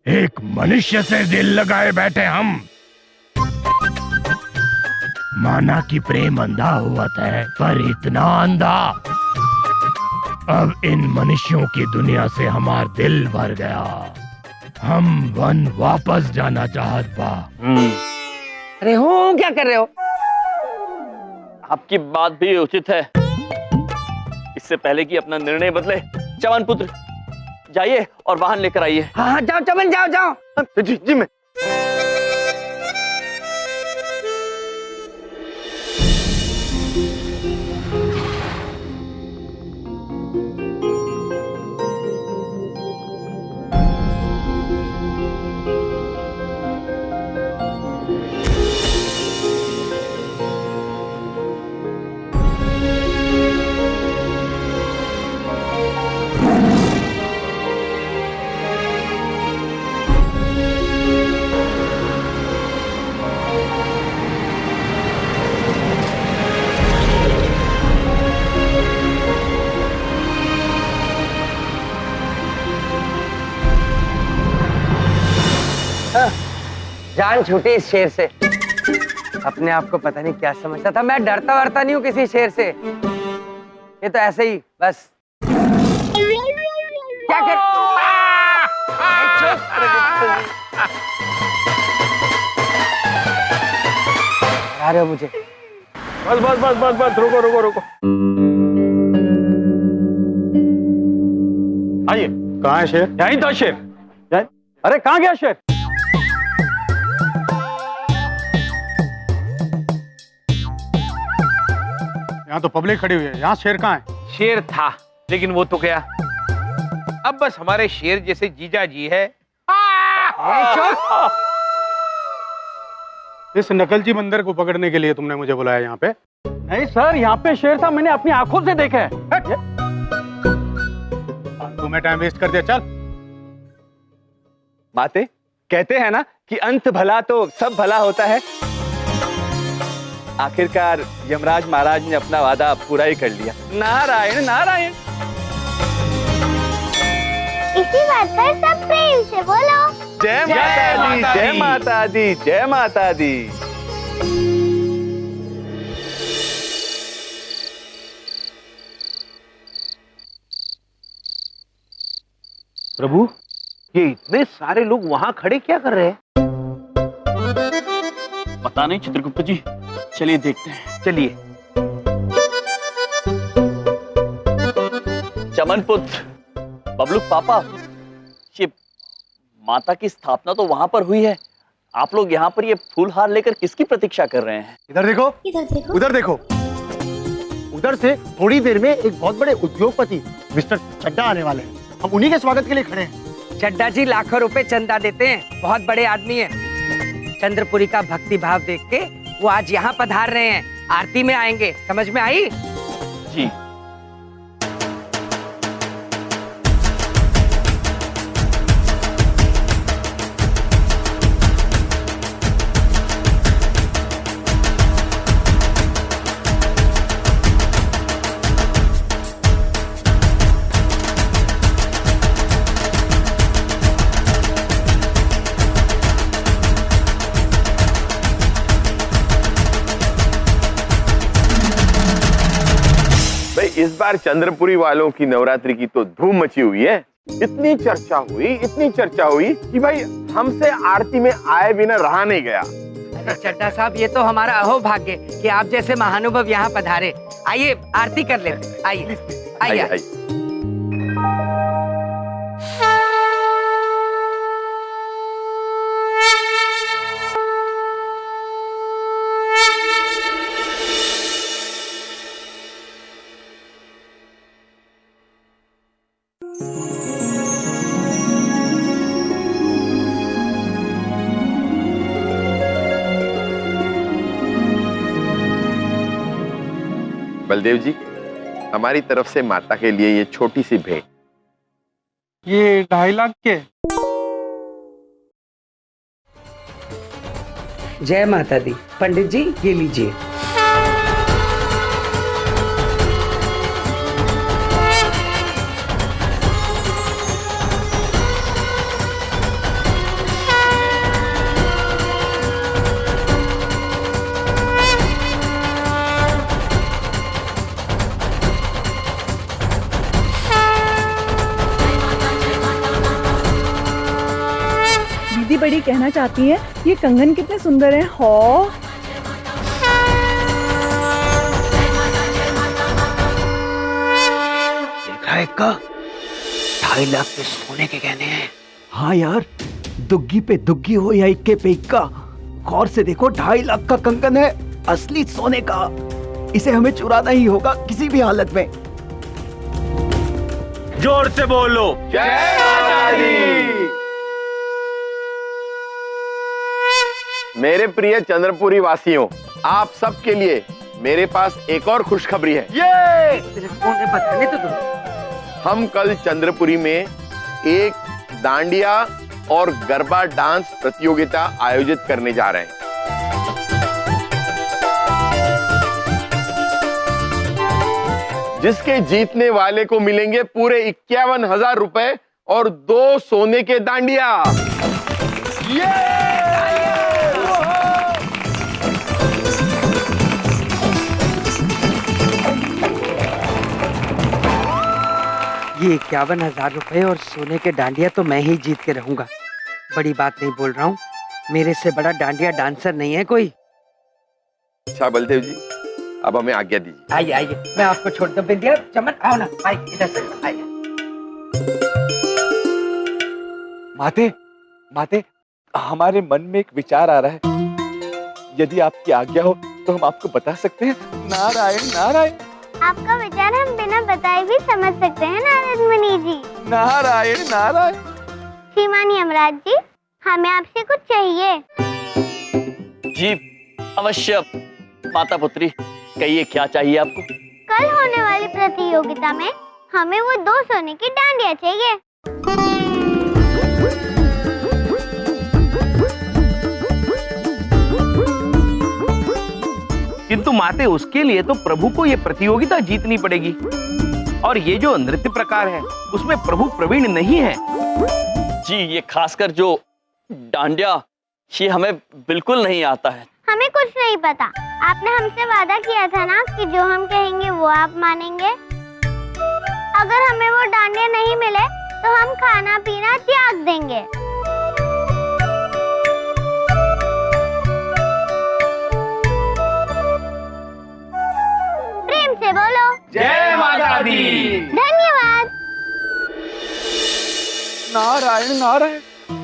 एक मनुष्य से दिल लगाए बैठे हम। माना कि प्रेम अंधा हुआ है, पर इतना अंधा। अब इन मनुष्यों की दुनिया से हमार दिल भर गया। हम वन वापस जाना चाहत बा। अरे हो क्या कर रहे हो? आपकी बात भी उचित है। इससे पहले कि अपना निर्णय बदले, चमन पुत्र जाइए और वाहन लेकर आइए। हाँ हाँ, जाओ चमन, जाओ जाओ। जी जी मैं। जान छूटी इस शेर से। अपने आप को पता नहीं क्या समझता था। मैं डरता वरता नहीं हूँ किसी शेर से। ये तो ऐसे ही बस। क्या कर आ रहे हो मुझे? बस बस बस बस बस, रुको रुको रुको। आइए। कहाँ है शेर? यहीं था शेर। अरे कहाँ गया शेर? यहाँ तो पब्लिक खड़ी हुई है, यहाँ शेर कहाँ है? शेर था लेकिन वो तो गया। अब बस हमारे शेर जैसे जीजा जी है। इस नकलची बंदर को पकड़ने के लिए तुमने मुझे बुलाया यहाँ पे? नहीं सर, यहाँ पे शेर था, मैंने अपनी आंखों से देखा है। तुम्हें टाइम वेस्ट कर दिया, चल। माते कहते हैं ना कि अंत भला तो सब भला होता है। आखिरकार यमराज महाराज ने अपना वादा पूरा ही कर लिया। नारायण नारायण। इसी बात पर सब प्रेम से बोलो जय माता दी, जय माता दी, जय माता दी। प्रभु, ये इतने सारे लोग वहां खड़े क्या कर रहे हैं? पता नहीं चित्रगुप्त जी, चलिए देखते हैं। चलिए। चमन पुत्र, बबलू पापा, ये माता की स्थापना तो वहां पर हुई है। आप लोग यहाँ पर ये फूल हार लेकर किसकी प्रतीक्षा कर रहे हैं? इधर देखो, इधर देखो, उधर देखो। उधर से थोड़ी देर में एक बहुत बड़े उद्योगपति मिस्टर चड्डा आने वाले हैं। हम उन्हीं के स्वागत के लिए खड़े हैं। चड्डा जी लाखों रुपए चंदा देते हैं, बहुत बड़े आदमी हैं। चंद्रपुरी का भक्ति भाव देख के वो आज यहाँ पधार रहे हैं। आरती में आएंगे, समझ में आई? जी। इस बार चंद्रपुरी वालों की नवरात्रि की तो धूम मची हुई है। इतनी चर्चा हुई कि भाई हमसे आरती में आए बिना रहा नहीं गया। चड्डा साहब, ये तो हमारा अहोभाग्य कि आप जैसे महानुभव यहाँ पधारे। आइए आरती कर लेते। आइए आइए। बलदेव जी, हमारी तरफ से माता के लिए ये छोटी सी भेंट। ये 2.5 लाख के? जय माता दी। पंडित जी, ये लीजिए। दीदी बड़ी कहना चाहती है ये कंगन कितने सुंदर हैं। हो देखा है का 2.5 लाख के सोने के गहने हैं। हाँ यार, दुग्गी पे दुग्गी हो या इक्के पे इक्का, गौर से देखो 2.5 लाख का कंगन है, असली सोने का। इसे हमें चुराना ही होगा किसी भी हालत में। जोर से बोलो जय माता दी। मेरे प्रिय चंद्रपुरी वासियों, आप सबके लिए मेरे पास एक और खुशखबरी है। ये बताने तो दो। हम कल चंद्रपुरी में एक डांडिया और गरबा डांस प्रतियोगिता आयोजित करने जा रहे हैं। जिसके जीतने वाले को मिलेंगे पूरे 51,000 रुपए और 2 सोने के डांडिया। ये 51,000 रुपए और सोने के डांडिया तो मैं ही जीत के रहूंगा। बड़ी बात नहीं बोल रहा हूँ, मेरे से बड़ा डांडिया डांसर नहीं है कोई। अच्छा बलदेव जी, अब हमें आज्ञा दीजिए। आइए आइए, मैं आपको छोड़ दूं। बिंदिया चमन आओ ना, आइए इधर से आइए। माते, माते, हमारे मन में एक विचार आ रहा है, यदि आपकी आज्ञा हो तो हम आपको बता सकते हैं। नारायण नारायण। आपका विचार हम बिना बताए भी समझ सकते हैं नारद मुनि जी। नारायण नारायण। श्रीमान यमराज जी, हमें आपसे कुछ चाहिए। जी अवश्य माता पुत्री, कहिए क्या चाहिए आपको। कल होने वाली प्रतियोगिता में हमें वो 2 सोने की डांडिया चाहिए। किंतु माते, उसके लिए तो प्रभु को ये प्रतियोगिता जीतनी पड़ेगी, और ये जो नृत्य प्रकार है उसमें प्रभु प्रवीण नहीं है। जी ये खासकर जो डांडिया, ये हमें बिल्कुल नहीं आता है। हमें कुछ नहीं पता। आपने हमसे वादा किया था ना कि जो हम कहेंगे वो आप मानेंगे। अगर हमें वो डांडिया नहीं मिले तो हम खाना पीना त्याग देंगे। प्रेम से बोलो जय माता दी। धन्यवाद। नारायण नारायण।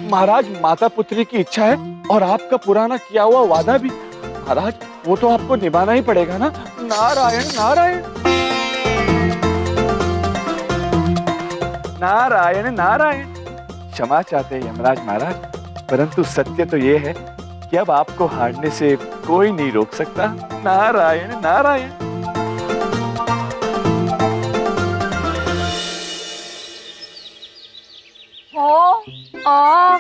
महाराज, माता पुत्री की इच्छा है और आपका पुराना किया हुआ वादा भी। महाराज, वो तो आपको निभाना ही पड़ेगा ना। नारायण नारायण। नारायण नारायण। क्षमा चाहते हैं यमराज महाराज, परंतु सत्य तो ये है कि अब आपको हारने से कोई नहीं रोक सकता। नारायण नारायण। हो आ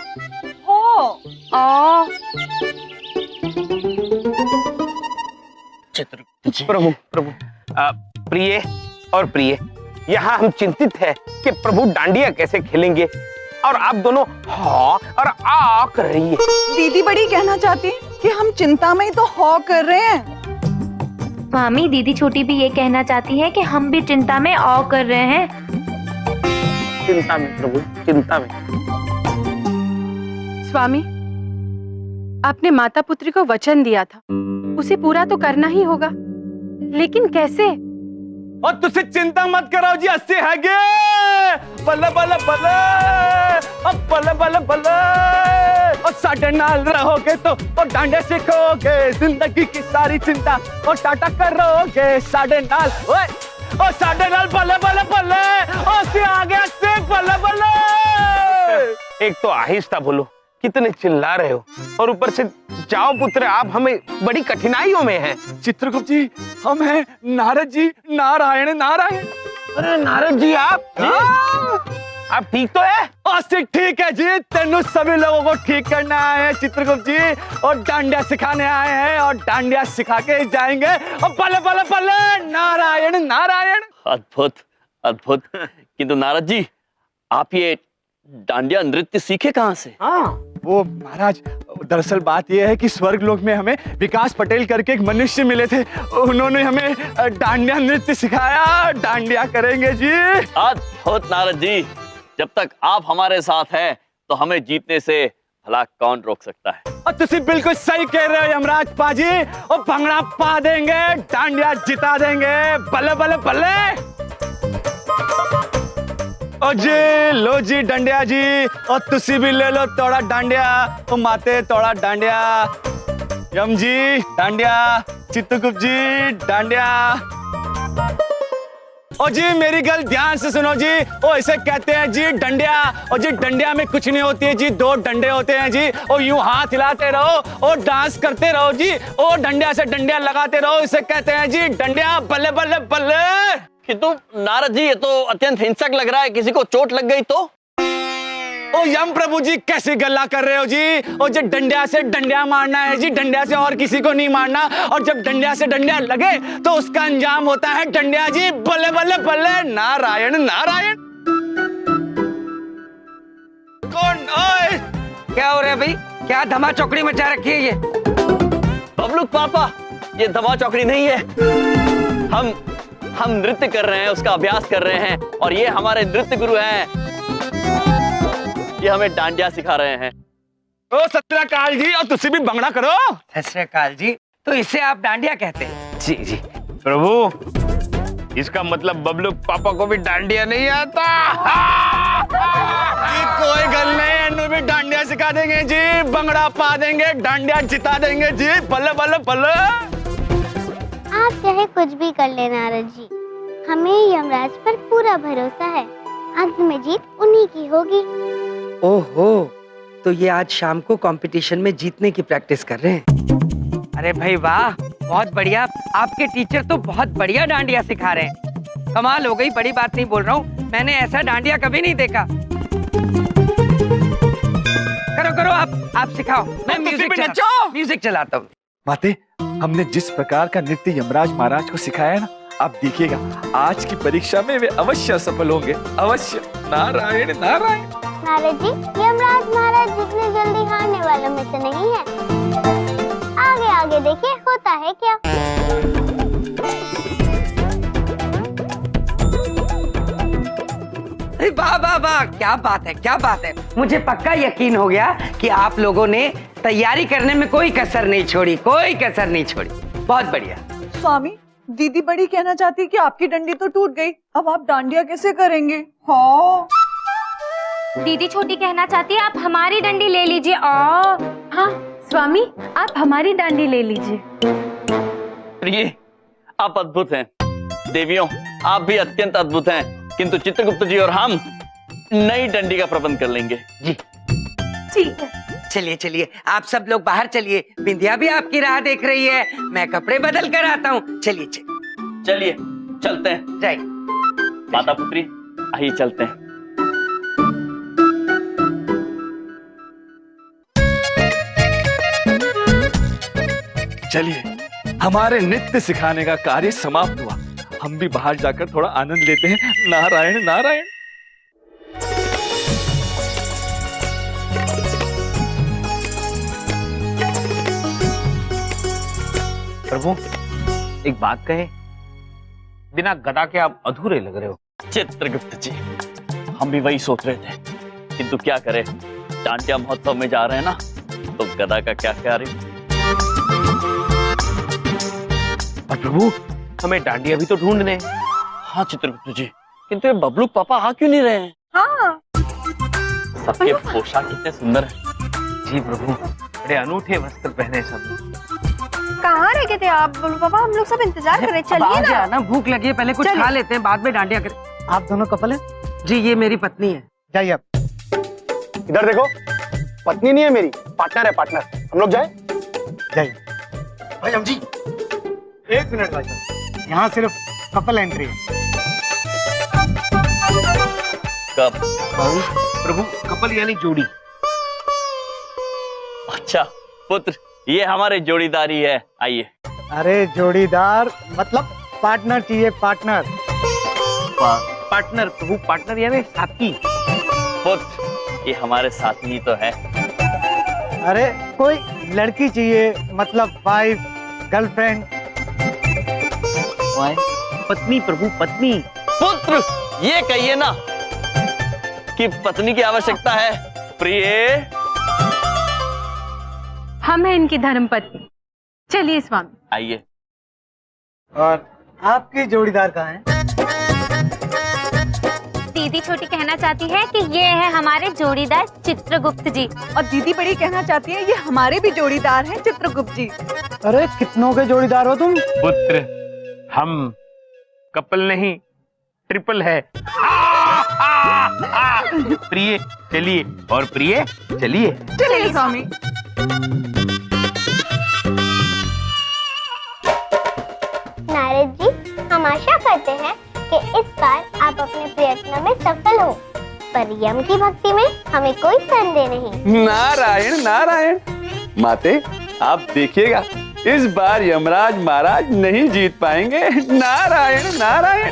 हो आ। प्रभु प्रभु, प्रिय और प्रिय, यहाँ हम चिंतित है कि प्रभु डांडिया कैसे खेलेंगे, और आप दोनों हाँ और आ कर रही है। दीदी बड़ी कहना चाहती है कि हम चिंता में ही तो हो कर रहे हैं। मामी, दीदी छोटी भी ये कहना चाहती है कि हम भी चिंता में औ कर रहे हैं। चिंता में प्रभु, चिंता में। स्वामी, आपने माता पुत्री को वचन दिया था, उसे पूरा तो करना ही होगा, लेकिन कैसे? और तुझे चिंता मत कराओ जी, अस्सी है गे। बल्ले बल्ले बल्ले, अब बल्ले बल्ले बल्ले। और साढ़े नाल रहोगे तो और डांडे सीखोगे, जिंदगी की सारी चिंता और टाटा करोगे। साढ़े नाल ओए, और साढ़े नाल बल्ले बल्ले बल्ले, और से आगे से बल्ले बल्ले। एक तो आहिस्ता बोलो, कितने चिल्ला रहे हो, और ऊपर से जाओ पुत्र, आप हमें बड़ी कठिनाइयों में हैं। चित्रगुप्त जी, हम हैं नारद जी। नारायण नारायण। अरे नारद जी, आप ठीक तो है? अस्सी ठीक है जी, तेनू सभी लोगों को ठीक करना आए हैं चित्रगुप्त जी, और डांडिया सिखाने आए हैं, और डांडिया सिखा के जाएंगे। और बल्ले बल्ले बल्ले। नारायण नारायण। अद्भुत अद्भुत। किंतु नारद जी, आप ये डांडिया नृत्य सीखे कहाँ से? वो महाराज, दरअसल बात यह है कि स्वर्ग लोक में हमें विकास पटेल करके एक मनुष्य मिले थे, उन्होंने हमें डांडिया नृत्य सिखाया। डांडिया करेंगे जी। अद्भुत नारद जी, जब तक आप हमारे साथ हैं तो हमें जीतने से भला कौन रोक सकता है। और तुसी बिल्कुल सही कह रहे हो यमराज पाजी। और भंगड़ा पा देंगे, डांडिया जिता देंगे। बल्ले बल्ले बल्ले। और जी लो जी डांडिया जी, और तुसी भी ले लो थोड़ा डांडिया। ओ माते थोड़ा डांडिया। यम जी डांडिया, चित्रगुप्त जी डांडिया। और जी मेरी गल ध्यान से सुनो जी। ओ इसे कहते हैं जी डंडिया। और जी डंडिया में कुछ नहीं होती है जी, 2 डंडे होते हैं जी। और यूं हाथ हिलाते रहो और डांस करते रहो जी। और डंडिया से डंडिया लगाते रहो, इसे कहते हैं जी डंडिया। बल्ले बल्ले बल्ले। किंतु नारद जी ये तो अत्यंत हिंसक लग रहा है, किसी को चोट लग गई तो? ओ यम प्रभु जी कैसी गल्ला कर रहे हो जी। और जब डंडिया से डंडिया मारना है जी, डंडिया से और किसी को नहीं मारना। और जब डंडिया से डंडिया लगे तो उसका अंजाम होता है डंडिया जी। बल्ले बल्ले बल्ले। नारायण नारायण। कौन ओए? क्या हो रहा है भाई? क्या धमा चौकड़ी मचा रखी है ये? बबलू पापा ये धमा चौकड़ी नहीं है। हम नृत्य कर रहे हैं, उसका अभ्यास कर रहे हैं। और ये हमारे नृत्य गुरु हैं, ये हमें डांडिया सिखा रहे हैं। ओ सत्यकाल जी, और तुसी भी भंगड़ा करो। सत्यकाल जी, तो इसे आप डांडिया कहते हैं? जी जी प्रभु, इसका मतलब बबलू पापा को भी डांडिया नहीं आता। कोई गल नहीं, इन्हें भी डांडिया सिखा देंगे जी। भंगड़ा पा देंगे, डांडिया जिता देंगे जी। बल्ले बल्ले बल्ले। आप चाहे कुछ भी कर ले नारद जी, हमें यमराज पर पूरा भरोसा है। अंत में जीत उन्हीं की होगी। ओहो, तो ये आज शाम को कंपटीशन में जीतने की प्रैक्टिस कर रहे हैं। अरे भाई वाह, बहुत बढ़िया। आपके टीचर तो बहुत बढ़िया डांडिया सिखा रहे हैं। कमाल हो गई, बड़ी बात नहीं बोल रहा हूँ, मैंने ऐसा डांडिया कभी नहीं देखा। करो करो, आप सिखाओ, मैं म्यूजिक चलाता हूँ। माते, हमने जिस प्रकार का नृत्य यमराज महाराज को सिखाया है ना, आप देखिएगा आज की परीक्षा में वे अवश्य सफल होंगे, अवश्य। नारायण नारायण। नारद जी, यमराज महाराज जितने जल्दी हारने वालों में से नहीं है। आगे आगे देखिए होता है क्या। अरे वाह वाह वाह, क्या बात है, क्या बात है। मुझे पक्का यकीन हो गया कि आप लोगों ने तैयारी करने में कोई कसर नहीं छोड़ी, कोई कसर नहीं छोड़ी। बहुत बढ़िया। स्वामी, दीदी बड़ी कहना चाहती है कि आपकी डंडी तो टूट गई, अब आप डांडिया कैसे करेंगे? हाँ। दीदी छोटी कहना चाहती है आप हमारी डंडी ले लीजिए। हाँ स्वामी, आप हमारी डांडी ले लीजिए। प्रिय, आप अद्भुत हैं। देवियों, आप भी अत्यंत अद्भुत हैं। किंतु चित्रगुप्त जी और हम नई डंडी का प्रबंध कर लेंगे जी। ठीक है, चलिए चलिए, आप सब लोग बाहर चलिए। बिंदिया भी आपकी राह देख रही है, मैं कपड़े बदल कर आता हूँ। चलिए चलिए चलते हैं। जाइए माता पुत्री, आइए चलते हैं। चलिए, हमारे नृत्य सिखाने का कार्य समाप्त हुआ। हम भी बाहर जाकर थोड़ा आनंद लेते हैं। नारायण नारायण। प्रभु, एक बात कहे, बिना गदा के आप अधूरे लग रहे हो। चित्रगुप्त जी, हम भी वही सोच रहे थे, किंतु क्या करें, डांडिया महोत्सव में जा रहे हैं ना, तो गदा का क्या कार्य। और प्रभु, हमें डांडिया भी तो ढूंढने। हाँ चित्रगुप्त जी, किंतु ये बबलू पापा आ क्यों नहीं रहे हैं? हाँ। सबके पोशाक कितने सुंदर हैं। जी प्रभु, बड़े अनूठे वस्त्र पहने सब। कहाँ रह गए थे आप बोलो पापा? हम लोग सब इंतजार कर रहे। चलिए ना, भूख लगी है, पहले कुछ खा लेते हैं, बाद में डांडिया करें। आप दोनों कपल हैं? जी, ये मेरी पत्नी है। जाइए आप। इधर देखो, पत्नी नहीं है मेरी, पार्टनर है, पार्टनर। हम लोग जाए? जाइए। भाई हम जी, 1 मिनट भाई साहब, यहाँ सिर्फ कपल एंट्री है। कब? प्रभु, कपल यानी जोड़ी। अच्छा पुत्र, ये हमारे जोड़ीदारी है, आइए। अरे जोड़ीदार मतलब पार्टनर चाहिए, पार्टनर। पार्टनर प्रभु, पार्टनर यानी साथी। पुत्र, ये हमारे साथी ही तो है। अरे कोई लड़की चाहिए, मतलब वाइफ, गर्लफ्रेंड। पत्नी प्रभु, पत्नी। पुत्र, ये कहिए ना कि पत्नी की आवश्यकता है। प्रिय, हम हैं इनकी धर्मपत्नी। चलिए स्वामी। आइए। और आपकी जोड़ीदार कहाँ है? दीदी छोटी कहना चाहती है कि ये है हमारे जोड़ीदार चित्रगुप्त जी। और दीदी बड़ी कहना चाहती है ये हमारे भी जोड़ीदार हैं चित्रगुप्त जी। अरे कितनों के जोड़ीदार हो तुम? पुत्र, हम कपल नहीं ट्रिपल है। प्रिय चलिए, और प्रिय चलिए। चलिए स्वामी। नारद जी, हम आशा करते हैं कि इस बार आप अपने प्रयत्न में सफल हो, पर यम की भक्ति में हमें कोई संदेह नहीं। नारायण नारायण। माते, आप देखिएगा इस बार यमराज महाराज नहीं जीत पाएंगे। नारायण नारायण।